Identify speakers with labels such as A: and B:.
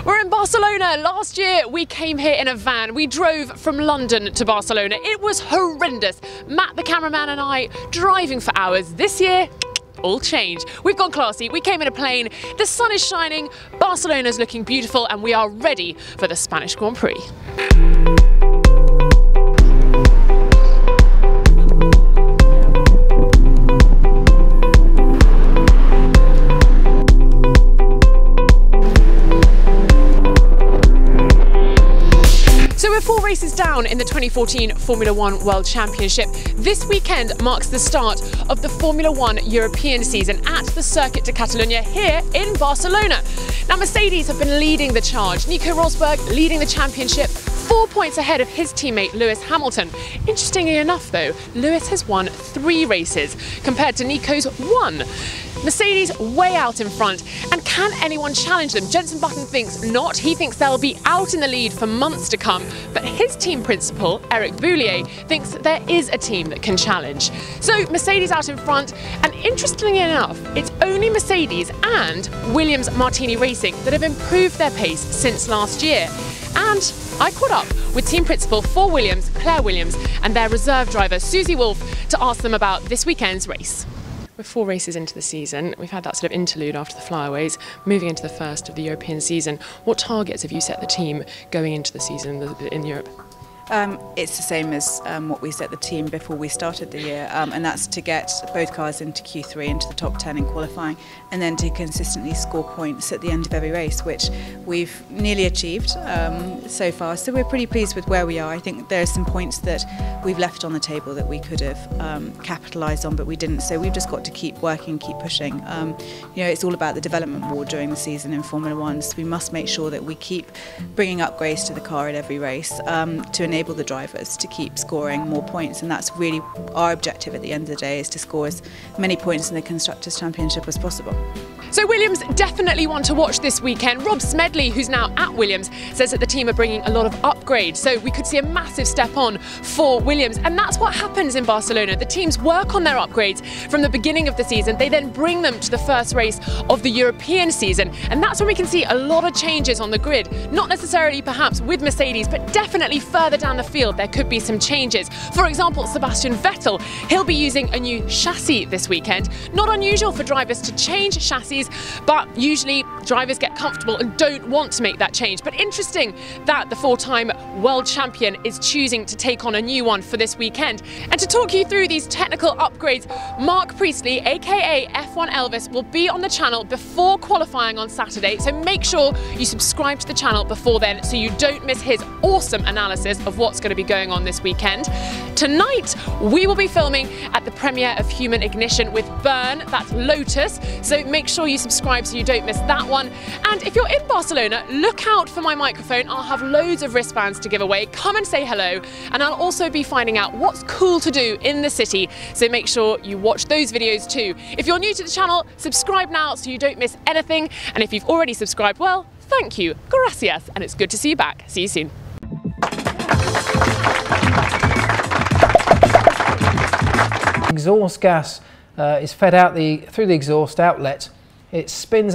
A: We're in Barcelona. Last year we came here in a van. We drove from London to Barcelona. It was horrendous. Matt, the cameraman, and I driving for hours. This year, all changed. We've gone classy. We came in a plane. The sun is shining. Barcelona's looking beautiful, and we are ready for the Spanish Grand Prix. So we're 4 races down in the 2014 Formula One World Championship. This weekend marks the start of the Formula One European season at the Circuit de Catalunya here in Barcelona. Now, Mercedes have been leading the charge. Nico Rosberg leading the championship, 4 points ahead of his teammate Lewis Hamilton. Interestingly enough though, Lewis has won 3 races compared to Nico's 1. Mercedes way out in front, and can anyone challenge them? Jenson Button thinks not. He thinks they'll be out in the lead for months to come, but his team principal, Eric Boulier, thinks that there is a team that can challenge. So Mercedes out in front, and interestingly enough, it's only Mercedes and Williams Martini Racing that have improved their pace since last year. And I caught up with team principal for Williams, Claire Williams, and their reserve driver, Susie Wolff, to ask them about this weekend's race. We're 4 races into the season. We've had that sort of interlude after the flyaways, moving into the first of the European season. What targets have you set the team going into the season in Europe?
B: It's the same as what we set the team before we started the year, and that's to get both cars into Q3, into the top 10 in qualifying, and then to consistently score points at the end of every race, which we've nearly achieved so far. So we're pretty pleased with where we are. I think there are some points that we've left on the table that we could have capitalised on, but we didn't. So we've just got to keep working, keep pushing. You know, it's all about the development war during the season in Formula One. So we must make sure that we keep bringing upgrades to the car at every race to enable the drivers to keep scoring more points, and that's really our objective at the end of the day, is to score as many points in the Constructors' Championship as possible.
A: So Williams definitely want to watch this weekend. Rob Smedley, who's now at Williams, says that the team are bringing a lot of upgrades, so we could see a massive step on for Williams, and that's what happens in Barcelona. The teams work on their upgrades from the beginning of the season. They then bring them to the first race of the European season, and that's when we can see a lot of changes on the grid. Not necessarily perhaps with Mercedes, but definitely further down the field there could be some changes. For example, Sebastian Vettel, he'll be using a new chassis this weekend. Not unusual for drivers to change chassis, but usually drivers get comfortable and don't want to make that change. But interesting that the 4-time world champion is choosing to take on a new one for this weekend. And to talk you through these technical upgrades, Mark Priestley, aka F1 Elvis, will be on the channel before qualifying on Saturday, so make sure you subscribe to the channel before then so you don't miss his awesome analysis of what's going to be going on this weekend. Tonight we will be filming at the premiere of Human Ignition with Burn, that's Lotus, so make sure you subscribe so you don't miss that one. And if you're in Barcelona, look out for my microphone. I'll have loads of wristbands to give away. Come and say hello, and I'll also be finding out what's cool to do in the city, so make sure you watch those videos too. If you're new to the channel, subscribe now so you don't miss anything, and if you've already subscribed, well, thank you, gracias, and it's good to see you back. See you soon.
C: Exhaust gas is fed out through the exhaust outlet. It spins